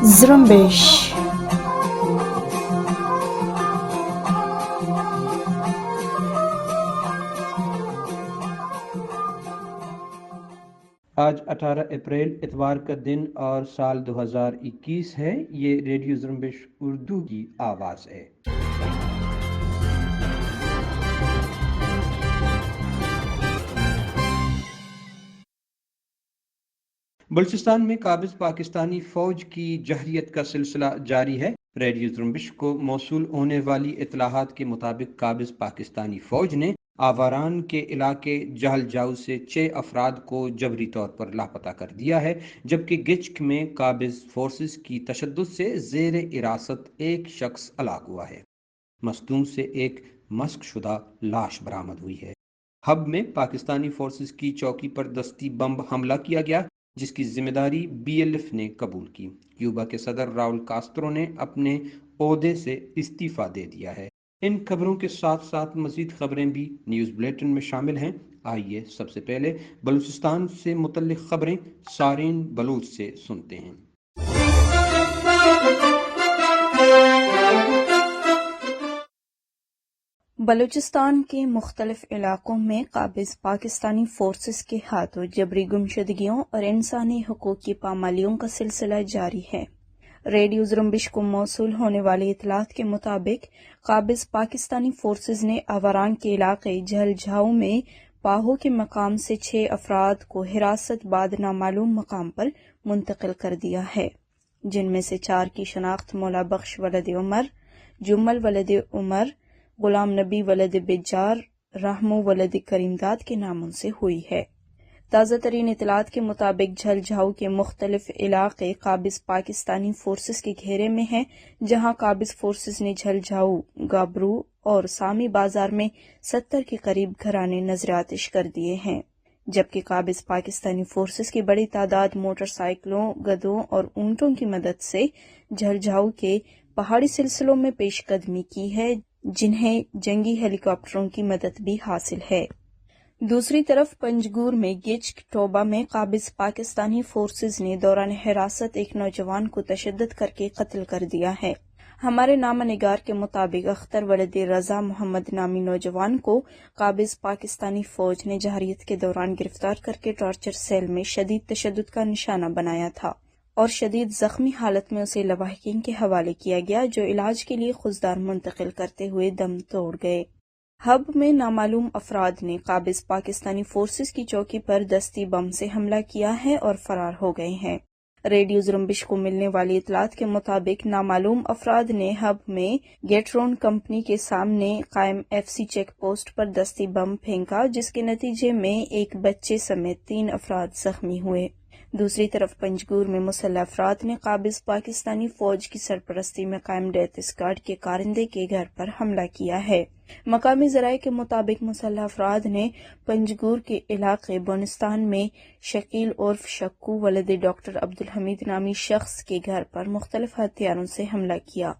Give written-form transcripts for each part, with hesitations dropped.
زرمبش آج 18 اپریل اتوار کا دن اور سال 2021 ہے۔ یہ ریڈیو زرمبش اردو کی آواز ہے۔ بلوچستان میں قابض پاکستانی فوج کی جہریت کا سلسلہ جاری ہے۔ ریڈیو زرمبش کو موصول ہونے والی اطلاعات کے مطابق قابض پاکستانی فوج نے آواران کے علاقے جہل جاؤ سے 6 افراد کو جبری طور پر لاپتہ کر دیا ہے، جبکہ گچک میں قابض فورسز کی تشدد سے زیر حراست ایک شخص ہلاک ہوا ہے۔ مصدوم سے ایک مسک شدہ لاش برآمد ہوئی ہے۔ ہب میں پاکستانی فورسز کی چوکی پر دستی بم حملہ کیا گیا، جس کی ذمہ داری BLF نے قبول کی۔ کیوبا کے صدر راؤل کاسترو نے اپنے عہدے سے استعفیٰ دے دیا ہے۔ ان خبروں کے ساتھ ساتھ مزید خبریں بھی نیوز بلیٹن میں شامل ہیں۔ آئیے سب سے پہلے بلوچستان سے متعلق خبریں سارین بلوچ سے سنتے ہیں۔ بلوچستان کے مختلف علاقوں میں قابض پاکستانی فورسز کے ہاتھوں جبری گمشدگیوں اور انسانی حقوق کی پامالیوں کا سلسلہ جاری ہے۔ ریڈیو زرمبش کو موصول ہونے والی اطلاعات کے مطابق قابض پاکستانی فورسز نے آواران کے علاقے جہل جھاؤ میں پاہو کے مقام سے 6 افراد کو حراست بعد نامعلوم مقام پر منتقل کر دیا ہے، جن میں سے 4 کی شناخت مولا بخش ولد عمر، جمل ولد عمر، غلام نبی ولد بجار، رحمو ولد کریم داد کے ناموں سے ہوئی ہے۔ تازہ ترین اطلاعات کے مطابق جھل جھاؤ کے مختلف علاقے قابض پاکستانی فورسز کے گھیرے میں ہیں، جہاں قابض فورسز نے جھل جھاؤ، گابرو اور سامی بازار میں 70 کے قریب گھرانے نظر آتش کر دیے ہیں، جبکہ قابض پاکستانی فورسز کی بڑی تعداد موٹر سائیکلوں، گدھوں اور اونٹوں کی مدد سے جھل جھاؤ کے پہاڑی سلسلوں میں پیش قدمی کی ہے، جنہیں جنگی ہیلی کاپٹروں کی مدد بھی حاصل ہے۔ دوسری طرف پنجگور میں گچک ٹوبہ میں قابض پاکستانی فورسز نے دوران حراست ایک نوجوان کو تشدد کر کے قتل کر دیا ہے۔ ہمارے نامہ نگار کے مطابق اختر ولد رضا محمد نامی نوجوان کو قابض پاکستانی فوج نے جہریت کے دوران گرفتار کر کے ٹارچر سیل میں شدید تشدد کا نشانہ بنایا تھا اور شدید زخمی حالت میں اسے لواحقین کے حوالے کیا گیا، جو علاج کے لیے خضدار منتقل کرتے ہوئے دم توڑ گئے۔ ہب میں نامعلوم افراد نے قابض پاکستانی فورسز کی چوکی پر دستی بم سے حملہ کیا ہے اور فرار ہو گئے ہیں۔ ریڈیو زرمبش کو ملنے والی اطلاعات کے مطابق نامعلوم افراد نے ہب میں گیٹرون کمپنی کے سامنے قائم FC چیک پوسٹ پر دستی بم پھینکا، جس کے نتیجے میں ایک بچے سمیت 3 افراد زخمی ہوئے۔ دوسری طرف پنجگور میں مسلح افراد نے قابض پاکستانی فوج کی سرپرستی میں قائم ڈیتھ اسکواڈ کے کارندے کے گھر پر حملہ کیا ہے۔ مقامی ذرائع کے مطابق مسلح افراد نے پنجگور کے علاقے بونستان میں شکیل عرف شکو ولد ڈاکٹر عبدالحمید نامی شخص کے گھر پر مختلف ہتھیاروں سے حملہ کیا۔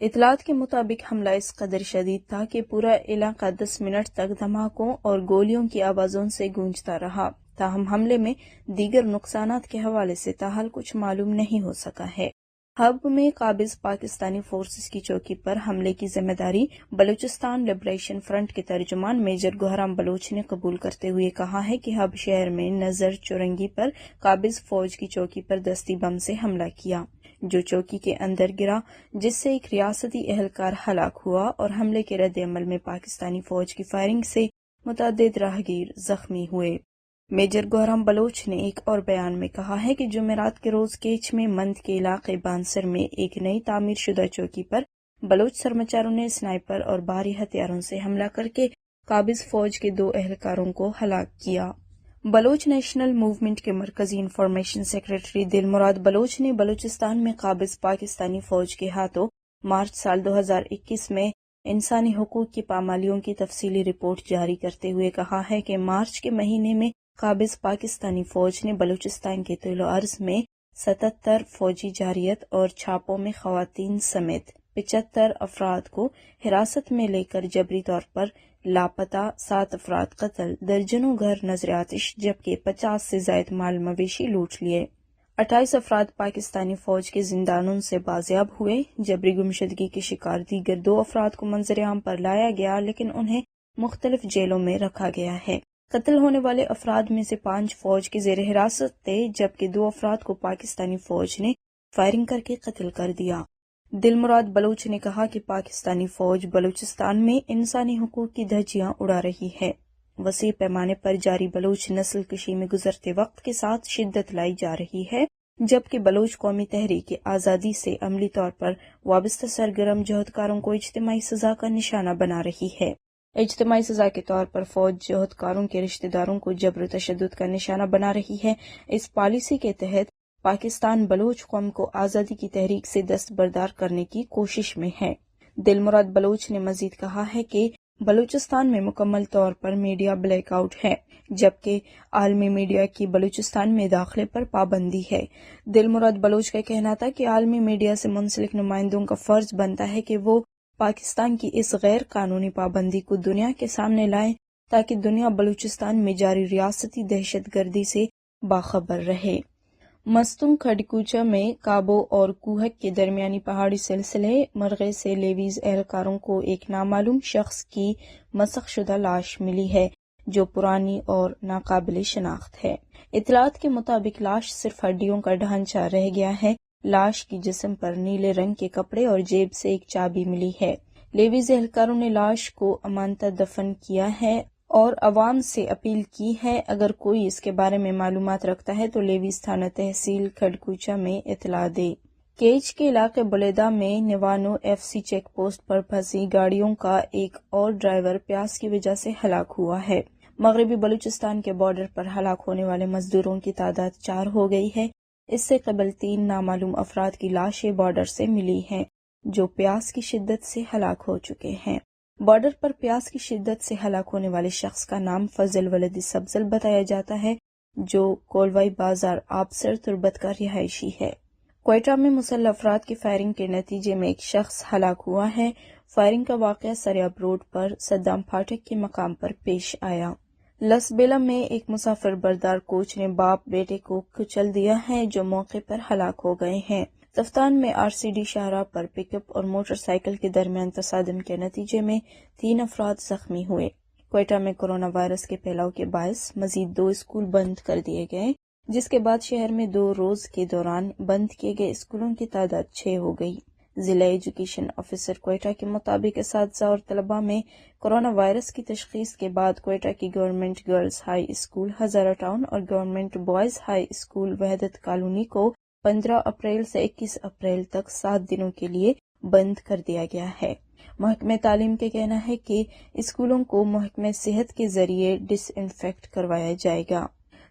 اطلاعات کے مطابق حملہ اس قدر شدید تھا کہ پورا علاقہ 10 منٹ تک دھماکوں اور گولیوں کی آوازوں سے گونجتا رہا۔ تاہم حملے میں دیگر نقصانات کے حوالے سے تاحال کچھ معلوم نہیں ہو سکا ہے۔ ہب میں قابض پاکستانی فورسز کی چوکی پر حملے کی ذمہ داری بلوچستان لبریشن فرنٹ کے ترجمان میجر گوہرام بلوچ نے قبول کرتے ہوئے کہا ہے کہ ہب شہر میں نظر چورنگی پر قابض فوج کی چوکی پر دستی بم سے حملہ کیا، جو چوکی کے اندر گرا، جس سے ایک ریاستی اہلکار ہلاک ہوا اور حملے کے رد عمل میں پاکستانی فوج کی فائرنگ سے متعدد راہگیر زخمی ہوئے۔ میجر گوہرام بلوچ نے ایک اور بیان میں کہا ہے کہ جمعرات کے روز کیچ میں مند کے علاقے بانسر میں ایک نئی تعمیر شدہ چوکی پر بلوچ سرمچاروں نے سنائپر اور بھاری ہتھیاروں سے حملہ کر کے قابض فوج کے 2 اہلکاروں کو ہلاک کیا۔ بلوچ نیشنل موومنٹ کے مرکزی انفارمیشن سیکریٹری دل مراد بلوچ نے بلوچستان میں قابض پاکستانی فوج کے ہاتھوں مارچ سال 2021 میں انسانی حقوق کی پامالیوں کی تفصیلی رپورٹ جاری کرتے ہوئے کہا ہے کہ مارچ کے مہینے میں قابض پاکستانی فوج نے بلوچستان کے طول و عرض میں 77 فوجی جارحیت اور چھاپوں میں خواتین سمیت 75 افراد کو حراست میں لے کر جبری طور پر لاپتہ، 7 افراد قتل، درجنوں گھر نظر آتش جبکہ 50 سے زائد مال مویشی لوٹ لیے۔ 28 افراد پاکستانی فوج کے زندانوں سے بازیاب ہوئے۔ جبری گمشدگی کے شکار دیگر 2 افراد کو منظر عام پر لایا گیا لیکن انہیں مختلف جیلوں میں رکھا گیا ہے۔ قتل ہونے والے افراد میں سے 5 فوج کے زیر حراست تھے جبکہ 2 افراد کو پاکستانی فوج نے فائرنگ کر کے قتل کر دیا۔ دلمراد بلوچ نے کہا کہ پاکستانی فوج بلوچستان میں انسانی حقوق کی دھجیاں اڑا رہی ہے۔ وسیع پیمانے پر جاری بلوچ نسل کشی میں گزرتے وقت کے ساتھ شدت لائی جا رہی ہے جبکہ بلوچ قومی تحریک آزادی سے عملی طور پر وابستہ سرگرم جہدکاروں کو اجتماعی سزا کا نشانہ بنا رہی ہے۔ اجتماعی سزا کے طور پر فوج جہدکاروں کے رشتہ داروں کو جبر و تشدد کا نشانہ بنا رہی ہے۔ اس پالیسی کے تحت پاکستان بلوچ قوم کو آزادی کی تحریک سے دستبردار کرنے کی کوشش میں ہے۔ دلمراد بلوچ نے مزید کہا ہے کہ بلوچستان میں مکمل طور پر میڈیا بلیک آؤٹ ہے جبکہ عالمی میڈیا کی بلوچستان میں داخلے پر پابندی ہے۔ دلمراد بلوچ کا کہنا تھا کہ عالمی میڈیا سے منسلک نمائندوں کا فرض بنتا ہے کہ وہ پاکستان کی اس غیر قانونی پابندی کو دنیا کے سامنے لائیں تاکہ دنیا بلوچستان میں جاری ریاستی دہشت گردی سے باخبر رہے۔ مستنگ کھڈکوچہ میں کابو اور کوہک کے درمیانی پہاڑی سلسلے مرغے سے لیویز اہلکاروں کو ایک نامعلوم شخص کی مسخ شدہ لاش ملی ہے جو پرانی اور ناقابل شناخت ہے۔ اطلاعات کے مطابق لاش صرف ہڈیوں کا ڈھانچہ رہ گیا ہے۔ لاش کی جسم پر نیلے رنگ کے کپڑے اور جیب سے ایک چابی ملی ہے۔ لیویز اہلکاروں نے لاش کو امانتہ دفن کیا ہے اور عوام سے اپیل کی ہے اگر کوئی اس کے بارے میں معلومات رکھتا ہے تو لیویز تھانہ تحصیل کھڈکوچہ میں اطلاع دے۔ کیچ کے علاقے بلیدہ میں نوانو ایف سی چیک پوسٹ پر پھنسی گاڑیوں کا ایک اور ڈرائیور پیاس کی وجہ سے ہلاک ہوا ہے۔ مغربی بلوچستان کے بارڈر پر ہلاک ہونے والے مزدوروں کی تعداد 4 ہو گئی ہے۔ اس سے قبل 3 نامعلوم افراد کی لاشیں بارڈر سے ملی ہیں جو پیاس کی شدت سے ہلاک ہو چکے ہیں۔ بارڈر پر پیاس کی شدت سے ہلاک ہونے والے شخص کا نام فضل ولد سبزل بتایا جاتا ہے جو کولوائی بازار آبسر تربت کا رہائشی ہے۔ کوئٹہ میں مسلح افراد کی فائرنگ کے نتیجے میں ایک شخص ہلاک ہوا ہے۔ فائرنگ کا واقعہ سریاب روڈ پر صدام پھاٹک کے مقام پر پیش آیا۔ لسبیلا میں ایک مسافر بردار کوچ نے باپ بیٹے کو کچل دیا ہے جو موقع پر ہلاک ہو گئے ہیں۔ تفتان میں آر سی ڈی شاہراہ پر پک اپ اور موٹر سائیکل کے درمیان تصادم کے نتیجے میں 3 افراد زخمی ہوئے۔ کوئٹہ میں کرونا وائرس کے پھیلاؤ کے باعث مزید 2 اسکول بند کر دیے گئے جس کے بعد شہر میں 2 روز کے دوران بند کیے گئے اسکولوں کی تعداد 6 ہو گئی۔ ضلع ایجوکیشن آفیسر کوئٹہ کے مطابق اساتذہ اور طلباء میں کرونا وائرس کی تشخیص کے بعد کوئٹہ کی government girls high school Hazara town اور گورنمنٹ بوائز ہائی اسکول وحدت کالونی کو 15 اپریل سے 21 اپریل تک 7 دنوں کے لیے بند کر دیا گیا ہے۔ محکمہ تعلیم کا کہنا ہے کہ اسکولوں کو محکمہ صحت کے ذریعے ڈس انفیکٹ کروایا جائے گا۔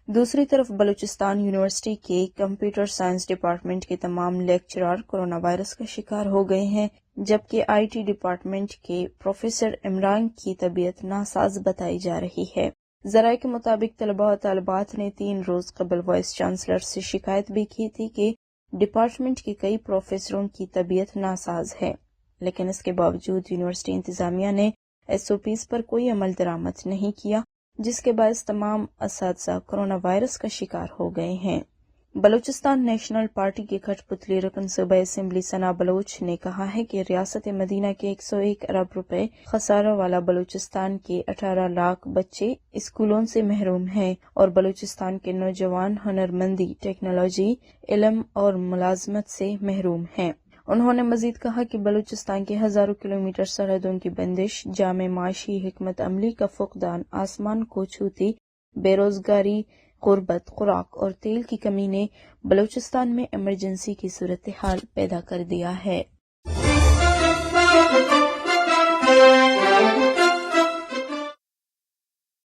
دوسری طرف بلوچستان یونیورسٹی کے کمپیوٹر سائنس ڈپارٹمنٹ کے تمام لیکچرار کرونا وائرس کا شکار ہو گئے ہیں جبکہ آئی ٹی ڈپارٹمنٹ کے پروفیسر عمران کی طبیعت ناساز بتائی جا رہی ہے۔ ذرائع کے مطابق طلباء و طالبات نے 3 روز قبل وائس چانسلر سے شکایت بھی کی تھی کہ ڈپارٹمنٹ کے کئی پروفیسروں کی طبیعت ناساز ہے لیکن اس کے باوجود یونیورسٹی انتظامیہ نے ایس او پیز پر کوئی عمل درآمد نہیں کیا جس کے باعث تمام اساتذہ کرونا وائرس کا شکار ہو گئے ہیں۔ بلوچستان نیشنل پارٹی کے کھٹ پتلی رکن صوبائی اسمبلی ثنا بلوچ نے کہا ہے کہ ریاست مدینہ کے 101 ارب روپے خسارہ والا بلوچستان کے 18 لاکھ بچے اسکولوں سے محروم ہیں اور بلوچستان کے نوجوان ہنرمندی، ٹیکنالوجی، علم اور ملازمت سے محروم ہیں۔ انہوں نے مزید کہا کہ بلوچستان کے ہزاروں کلومیٹر سرحدوں کی بندش، جامع معاشی حکمت عملی کا فقدان، آسمان کو چھوتی بے روزگاری، غربت، خوراک اور تیل کی کمی نے بلوچستان میں ایمرجنسی کی صورتحال پیدا کر دیا ہے۔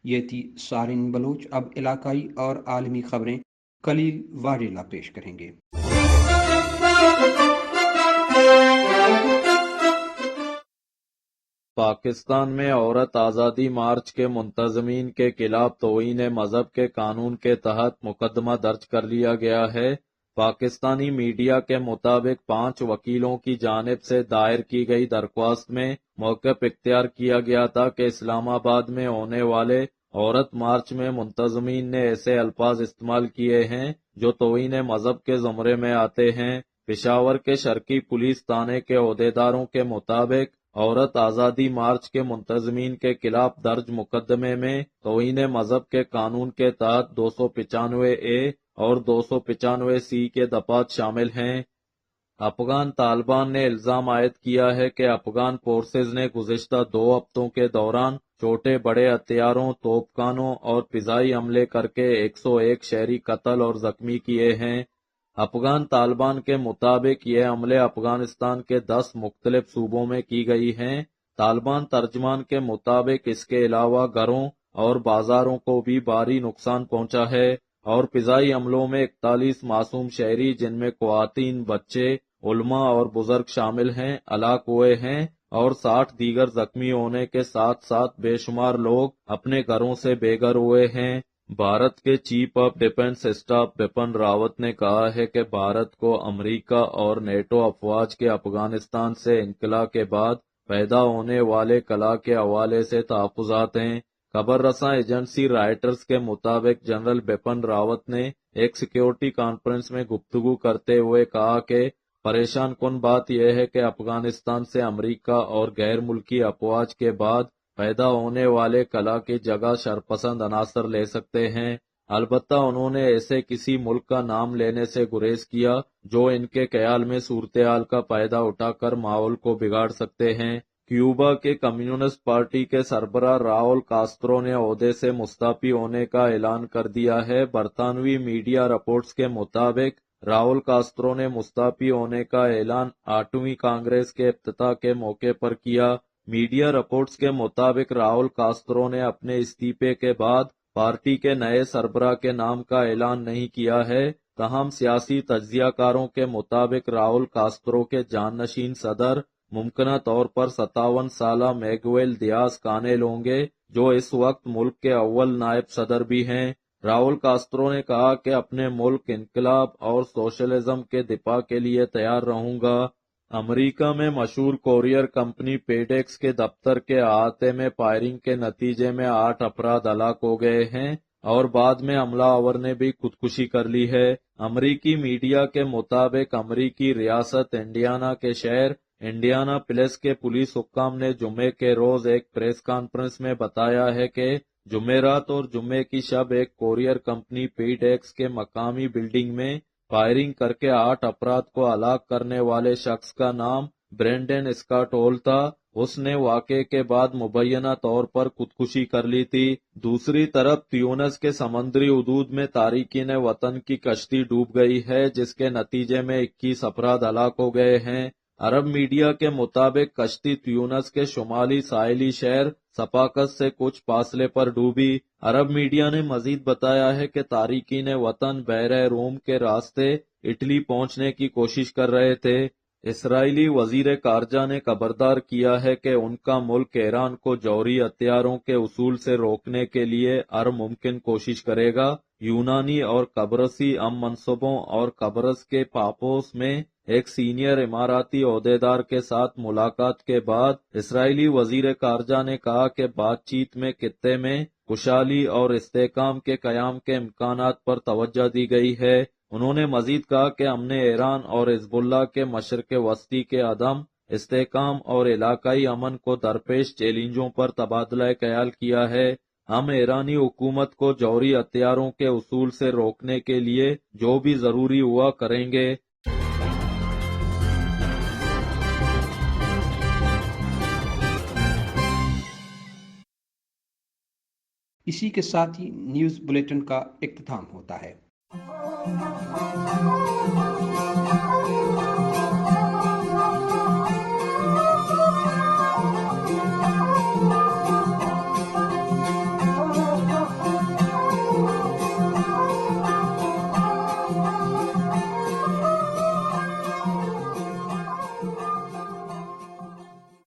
یہ تھی سارن بلوچ۔ اب علاقائی اور عالمی خبریں خلیل واڈیلا پیش کریں گے۔ پاکستان میں عورت آزادی مارچ کے منتظمین کے خلاف توہین مذہب کے قانون کے تحت مقدمہ درج کر لیا گیا ہے۔ پاکستانی میڈیا کے مطابق 5 وکیلوں کی جانب سے دائر کی گئی درخواست میں موقف اختیار کیا گیا تھا کہ اسلام آباد میں ہونے والے عورت مارچ میں منتظمین نے ایسے الفاظ استعمال کیے ہیں جو توہین مذہب کے زمرے میں آتے ہیں۔ پشاور کے شرقی پولیس تھانے کے عہدیداروں کے مطابق عورت آزادی مارچ کے منتظمین کے خلاف درج مقدمے میں توہین مذہب کے قانون کے تحت 295A اور 295C کے دفعات شامل ہیں۔ افغان طالبان نے الزام عائد کیا ہے کہ افغان فورسز نے گزشتہ 2 ہفتوں کے دوران چھوٹے بڑے ہتھیاروں، توپ خانوں اور فضائی حملے کر کے 101 شہری قتل اور زخمی کیے ہیں۔ افغان طالبان کے مطابق یہ حملے افغانستان کے 10 مختلف صوبوں میں کی گئی ہیں۔ طالبان ترجمان کے مطابق اس کے علاوہ گھروں اور بازاروں کو بھی بھاری نقصان پہنچا ہے اور فضائی حملوں میں 41 معصوم شہری جن میں خواتین، بچے، علماء اور بزرگ شامل ہیں ہلاک ہوئے ہیں اور 60 دیگر زخمی ہونے کے ساتھ ساتھ بے شمار لوگ اپنے گھروں سے بے گھر ہوئے ہیں۔ بھارت کے chief of defence staff Bipin Rawat نے کہا ہے کہ بھارت کو امریکہ اور نیٹو افواج کے افغانستان سے انخلا کے بعد پیدا ہونے والے خلا کے حوالے سے تحفظات ہیں۔ خبر رساں ایجنسی رائٹرز کے مطابق جنرل بپن راوت نے ایک سیکیورٹی کانفرنس میں گفتگو کرتے ہوئے کہا کہ پریشان کن بات یہ ہے کہ افغانستان سے امریکہ اور غیر ملکی افواج کے بعد پیدا ہونے والے خلا کی جگہ شرپسند عناصر لے سکتے ہیں۔ البتہ انہوں نے ایسے کسی ملک کا نام لینے سے گریز کیا جو ان کے خیال میں صورتحال کا فائدہ اٹھا کر ماحول کو بگاڑ سکتے ہیں۔ کیوبا کے کمیونسٹ پارٹی کے سربراہ راؤل کاسترو نے عہدے سے مستعفی ہونے کا اعلان کر دیا ہے۔ برطانوی میڈیا رپورٹس کے مطابق راؤل کاسترو نے مستعفی ہونے کا اعلان 8ویں کانگریس کے افتتاح کے موقع پر کیا۔ میڈیا رپورٹس کے مطابق راؤل کاسترو نے اپنے استعفے کے بعد پارٹی کے نئے سربراہ کے نام کا اعلان نہیں کیا ہے، تاہم سیاسی تجزیہ کاروں کے مطابق راؤل کاسترو کے جانشین صدر ممکنہ طور پر 57 سالہ میگویل دیاز کانیل ہوں گے، جو اس وقت ملک کے اول نائب صدر بھی ہیں۔ راؤل کاسترو نے کہا کہ اپنے ملک، انقلاب اور سوشلزم کے دفاع کے لیے تیار رہوں گا۔ امریکہ میں مشہور کوریئر کمپنی پیڈیکس کے دفتر کے احاطے میں فائرنگ کے نتیجے میں 8 افراد ہلاک ہو گئے ہیں اور بعد میں حملہ آور نے بھی خودکشی کر لی ہے۔ امریکی میڈیا کے مطابق امریکی ریاست انڈیانا کے شہر انڈیانا پلس کے پولیس حکام نے جمعے کے روز ایک پریس کانفرنس میں بتایا ہے کہ جمعرات اور جمعے کی شب ایک کوریئر کمپنی پیڈیکس کے مقامی بلڈنگ میں فائرنگ کر کے 8 افراد کو ہلاک کرنے والے شخص کا نام برینڈن اسکاٹ ہول تھا۔ اس نے واقعے کے بعد مبینہ طور پر خودکشی کر لی تھی۔ دوسری طرف تیونس کے سمندری حدود میں تارکین وطن کی کشتی ڈوب گئی ہے، جس کے نتیجے میں 21 افراد ہلاک ہو گئے ہیں۔ عرب میڈیا کے مطابق کشتی تیونس کے شمالی ساحلی شہر صفاقس سے کچھ فاصلے پر ڈوبی۔ عرب میڈیا نے مزید بتایا ہے کہ تارکین وطن بحر روم کے راستے اٹلی پہنچنے کی کوشش کر رہے تھے۔ اسرائیلی وزیر خارجہ نے خبردار کیا ہے کہ ان کا ملک ایران کو جوہری ہتھیاروں کے حصول سے روکنے کے لیے ہر ممکن کوشش کرے گا۔ یونانی اور قبرصی ہم منصبوں اور قبرص کے پاپوس میں ایک سینئر اماراتی عہدیدار کے ساتھ ملاقات کے بعد اسرائیلی وزیر خارجہ نے کہا کہ بات چیت میں خطے میں خوشحالی اور استحکام کے قیام کے امکانات پر توجہ دی گئی ہے۔ انہوں نے مزید کہا کہ ہم نے ایران اور حزب اللہ کے مشرق وسطی کے عدم استحکام اور علاقائی امن کو درپیش چیلنجوں پر تبادلہ خیال کیا ہے۔ ہم ایرانی حکومت کو جوہری ہتھیاروں کے حصول سے روکنے کے لیے جو بھی ضروری ہوا کریں گے۔ اسی کے ساتھ ہی نیوز بلیٹن کا اختتام ہوتا ہے۔